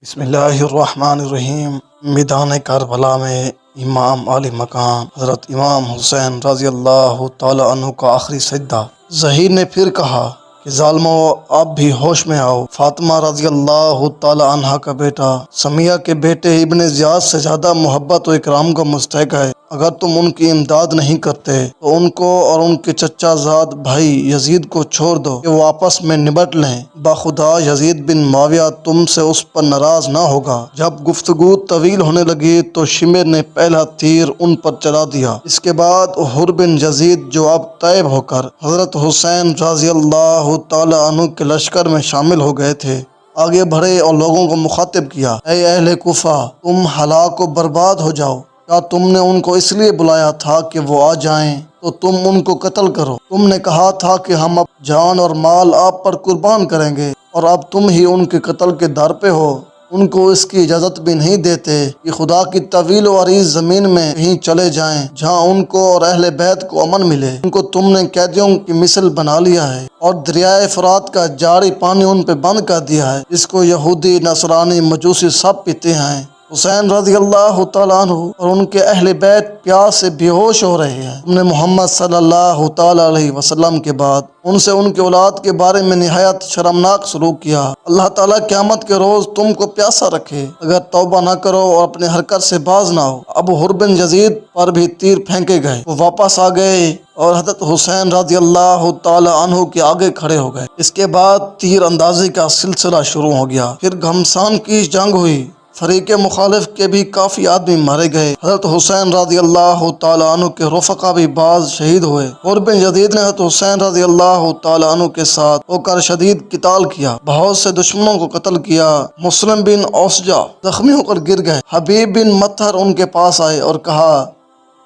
بسم اللہ الرحمن الرحیم۔ میدان کربلا میں امام علی مقام حضرت امام حسین رضی اللہ تعالی عنہ کا آخری سجدہ۔ ظہیر نے پھر کہا کہ ظالمو، آپ بھی ہوش میں آؤ۔ فاطمہ رضی اللہ تعالی عنہ کا بیٹا سمیہ کے بیٹے ابن زیاد سے زیادہ محبت و اکرام کا مستحق ہے۔ اگر تم ان کی امداد نہیں کرتے تو ان کو اور ان کے چچا زاد بھائی یزید کو چھوڑ دو کہ وہ آپس میں نبٹ لیں۔ بخدا یزید بن معاویہ تم سے اس پر ناراض نہ ہوگا۔ جب گفتگو طویل ہونے لگی تو شمر نے پہلا تیر ان پر چلا دیا۔ اس کے بعد حر بن یزید جو اب طیب ہو کر حضرت حسین رضی اللہ تعالی عنہ کے لشکر میں شامل ہو گئے تھے، آگے بڑھے اور لوگوں کو مخاطب کیا: اے اہل کوفہ، تم ہلاک و برباد ہو جاؤ۔ کیا تم نے ان کو اس لیے بلایا تھا کہ وہ آ جائیں تو تم ان کو قتل کرو؟ تم نے کہا تھا کہ ہم اب جان اور مال آپ پر قربان کریں گے، اور اب تم ہی ان کے قتل کے در پہ ہو۔ ان کو اس کی اجازت بھی نہیں دیتے کہ خدا کی طویل و عریض زمین میں کہیں چلے جائیں جہاں ان کو اور اہل بیت کو امن ملے۔ ان کو تم نے قیدیوں کی مثل بنا لیا ہے اور دریائے فرات کا جاری پانی ان پہ بند کر دیا ہے، جس کو یہودی، نصرانی، مجوسی سب پیتے ہیں۔ حسین رضی اللہ تعالیٰ عنہ اور ان کے اہل بیت پیاس سے بے ہوش ہو رہے ہیں۔ تم نے محمد صلی اللہ تعالیٰ علیہ وسلم کے بعد ان سے ان کے اولاد کے بارے میں نہایت شرمناک سلوک کیا۔ اللہ تعالیٰ قیامت کے روز تم کو پیاسا رکھے اگر توبہ نہ کرو اور اپنے حرکت سے باز نہ ہو۔ اب حر بن یزید پر بھی تیر پھینکے گئے، وہ واپس آ گئے اور حضرت حسین رضی اللہ تعالی عنہ کے آگے کھڑے ہو گئے۔ اس کے بعد تیر اندازی کا سلسلہ شروع ہو گیا۔ پھر گھمسان کی جنگ ہوئی، فریق مخالف کے بھی کافی آدمی مارے گئے۔ حضرت حسین رضی اللہ تعالی عنہ کے رفقا بھی بعض شہید ہوئے۔ حر بن یزید نے حضرت حسین رضی اللہ تعالی عنہ کے ساتھ ہو کر شدید قتال کیا، بہت سے دشمنوں کو قتل کیا۔ مسلم بن اوسجا زخمی ہو کر گر گئے۔ حبیب بن مطہر ان کے پاس آئے اور کہا: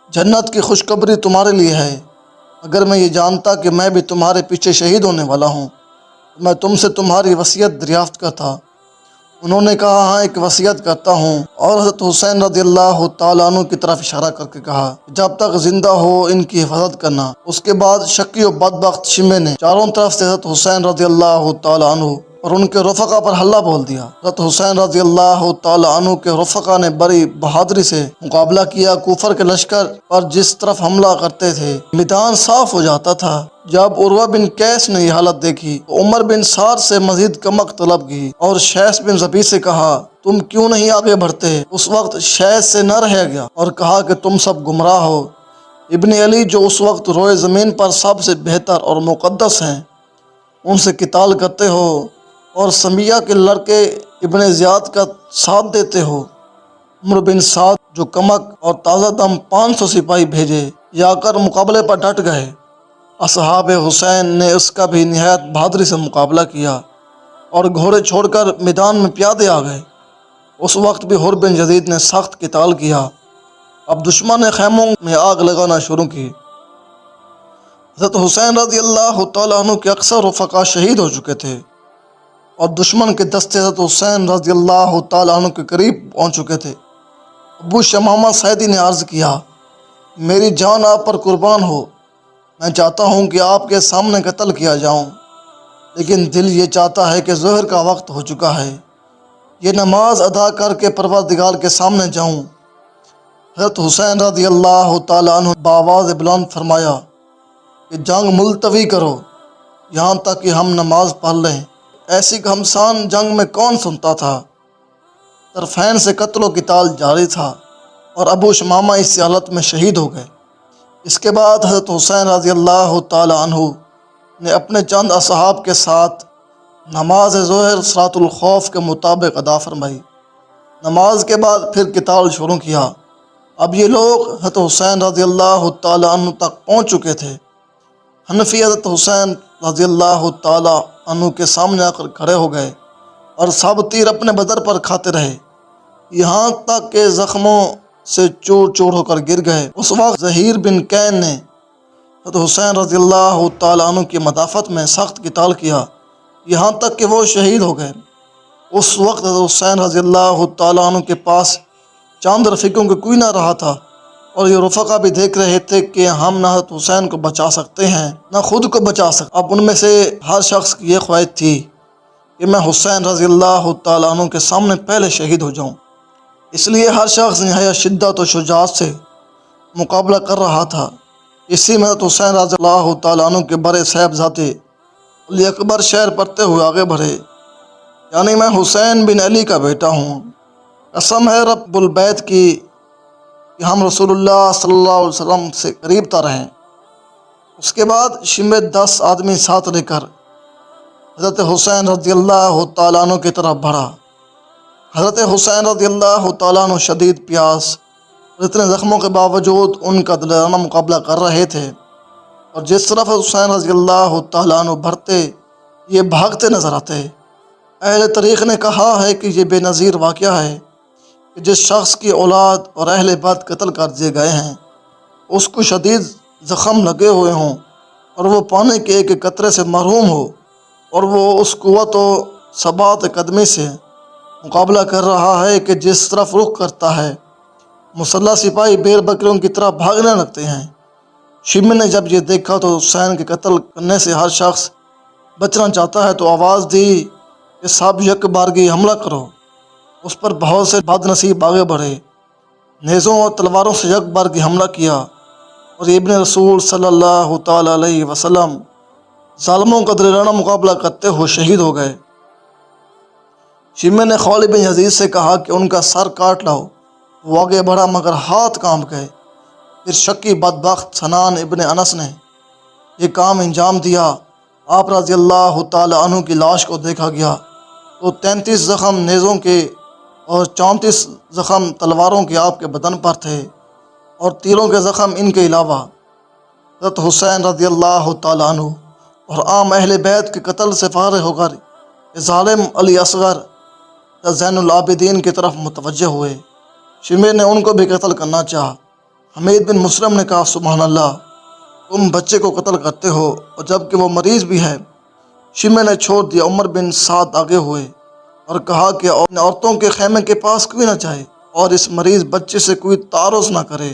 جنت کی خوشخبری تمہارے لیے ہے۔ اگر میں یہ جانتا کہ میں بھی تمہارے پیچھے شہید ہونے والا ہوں تو میں تم سے تمہاری وصیت دریافت کرتا۔ انہوں نے کہا: ہاں، ایک وصیت کرتا ہوں، اور حضرت حسین رضی اللہ تعالیٰ عنہ کی طرف اشارہ کر کے کہا: جب تک زندہ ہو ان کی حفاظت کرنا۔ اس کے بعد شقی و بدبخت شمع نے چاروں طرف سے حضرت حسین رضی اللہ تعالیٰ عنہ اور ان کے رفقا پر حملہ بول دیا۔ حضرت حسین رضی اللہ تعالیٰ عنہ کے رفقا نے بڑی بہادری سے مقابلہ کیا۔ کوفر کے لشکر پر جس طرف حملہ کرتے تھے میدان صاف ہو جاتا تھا۔ جب عروہ بن قیس نے یہ حالت دیکھی تو عمر بن سعد سے مزید کمک طلب کی اور شیث بن ربیع سے کہا: تم کیوں نہیں آگے بڑھتے؟ اس وقت شیث سے نہ رہ گیا اور کہا کہ تم سب گمراہ ہو۔ ابن علی جو اس وقت روئے زمین پر سب سے بہتر اور مقدس ہیں، ان سے قتال کرتے ہو اور سمیہ کے لڑکے ابن زیاد کا ساتھ دیتے ہو۔ عمر بن سعد جو کمک اور تازہ دم 500 سپاہی بھیجے، یہ آ کر مقابلے پر ڈٹ گئے۔ اصحاب حسین نے اس کا بھی نہایت بہادری سے مقابلہ کیا اور گھوڑے چھوڑ کر میدان میں پیادے آ گئے۔ اس وقت بھی حر بن یزید نے سخت قتال کیا۔ اب دشمن نے خیموں میں آگ لگانا شروع کی۔ حضرت حسین رضی اللہ تعالیٰ عنہ کے اکثر رفقا شہید ہو چکے تھے اور دشمن کے دستے حضرت حسین رضی اللہ تعالیٰ عنہ کے قریب پہنچ چکے تھے۔ ابو شمامہ سعدی نے عرض کیا: میری جان آپ پر قربان ہو، میں چاہتا ہوں کہ آپ کے سامنے قتل کیا جاؤں، لیکن دل یہ چاہتا ہے کہ ظہر کا وقت ہو چکا ہے، یہ نماز ادا کر کے پروردگار کے سامنے جاؤں۔ حضرت حسین رضی اللہ تعالیٰ عنہ بآواز بلند فرمایا کہ جنگ ملتوی کرو یہاں تک کہ ہم نماز پڑھ لیں۔ ایسی گھمسان جنگ میں کون سنتا تھا؟ طرفین سے قتل و قتال جاری تھا اور ابو شمامہ اس حالت میں شہید ہو گئے۔ اس کے بعد حضرت حسین رضی اللہ تعالی عنہ نے اپنے چند اصحاب کے ساتھ نماز ظہر صلاۃ الخوف کے مطابق ادا فرمائی۔ نماز کے بعد پھر قتال شروع کیا۔ اب یہ لوگ حضرت حسین رضی اللہ تعالی عنہ تک پہنچ چکے تھے۔ حنفی حضرت حسین رضی اللہ تعالی عنہ کے سامنے آ کر کھڑے ہو گئے اور سب تیر اپنے بدر پر کھاتے رہے، یہاں تک کہ زخموں سے چور چور ہو کر گر گئے۔ اس وقت ظہیر بن کین نے حضرت حسین رضی اللہ تعالیٰ عنہ کی مدافعت میں سخت قتال کیا، یہاں تک کہ وہ شہید ہو گئے۔ اس وقت حضرت حسین رضی اللہ تعالیٰ عنہ کے پاس چاند رفیقوں کے کوئی نہ رہا تھا، اور یہ رفقا بھی دیکھ رہے تھے کہ ہم نہ حضرت حسین کو بچا سکتے ہیں نہ خود کو بچا سکتے۔ اب ان میں سے ہر شخص کی یہ خواہش تھی کہ میں حسین رضی اللہ تعالیٰ عنہ کے سامنے پہلے شہید ہو جاؤں۔ اس لیے ہر شخص نہایت شدت و شجاعت سے مقابلہ کر رہا تھا۔ اسی میں حسین رضی اللہ تعالیٰ عنہ کے بڑے صاحبزادے علی اکبر شعر پڑھتے ہوئے آگے بڑھے، یعنی میں حسین بن علی کا بیٹا ہوں، قسم ہے رب البیت کی کہ ہم رسول اللہ صلی اللہ علیہ وسلم سے قریب تر ہیں۔ اس کے بعد شمع 10 آدمی ساتھ لے کر حضرت حسین رضی اللہ تعالیٰ عنہ کی طرف بڑھا۔ حضرت حسین رضی اللہ تعالیٰ عنہ شدید پیاس اور اتنے زخموں کے باوجود ان کا دلانہ مقابلہ کر رہے تھے، اور جس طرف حسین رضی اللہ تعالیٰ عنہ بڑھتے یہ بھاگتے نظر آتے۔ اہل تاریخ نے کہا ہے کہ یہ بے نظیر واقعہ ہے کہ جس شخص کی اولاد اور اہل بیت قتل کر دیے گئے ہیں، اس کو شدید زخم لگے ہوئے ہوں اور وہ پانی کے ایک قطرے سے محروم ہو، اور وہ اس قوت و ثبات قدمی سے مقابلہ کر رہا ہے کہ جس طرف رخ کرتا ہے مسلح سپاہی بیر بکریوں کی طرح بھاگنے لگتے ہیں۔ شمع نے جب یہ دیکھا تو حسین کے قتل کرنے سے ہر شخص بچنا چاہتا ہے تو آواز دی کہ سب یک بارگی حملہ کرو۔ اس پر بہت سے بد نصیب آگے بڑھے، نیزوں اور تلواروں سے یک بارگی حملہ کیا، اور ابن رسول صلی اللہ تعالیٰ علیہ وسلم ظالموں کا دلانہ مقابلہ کرتے ہوئے شہید ہو گئے۔ شمع نے خالد بن یزید سے کہا کہ ان کا سر کاٹ لاؤ۔ وہ آگے بڑھا مگر ہاتھ کانپ گئے۔ پھر شکی بدبخت سنان ابن انس نے یہ کام انجام دیا۔ آپ رضی اللہ تعالیٰ عنہ کی لاش کو دیکھا گیا تو 33 زخم نیزوں کے اور 34 زخم تلواروں کے آپ کے بدن پر تھے، اور تیروں کے زخم ان کے علاوہ حضرت حسین رضی اللہ تعالیٰ عنہ اور عام اہل بیت کے قتل سے فارغ ہو کر ظالم علی اصغر زین العابدین کی طرف متوجہ ہوئے۔ شمع نے ان کو بھی قتل کرنا چاہا۔ حمید بن مسلم نے کہا سبحان اللہ، تم بچے کو قتل کرتے ہو اور جب کہ وہ مریض بھی ہے۔ شمع نے چھوڑ دیا۔ عمر بن سعد آگے ہوئے اور کہا کہ عورتوں کے خیمے کے پاس کوئی نہ جائے اور اس مریض بچے سے کوئی تعارض نہ کرے۔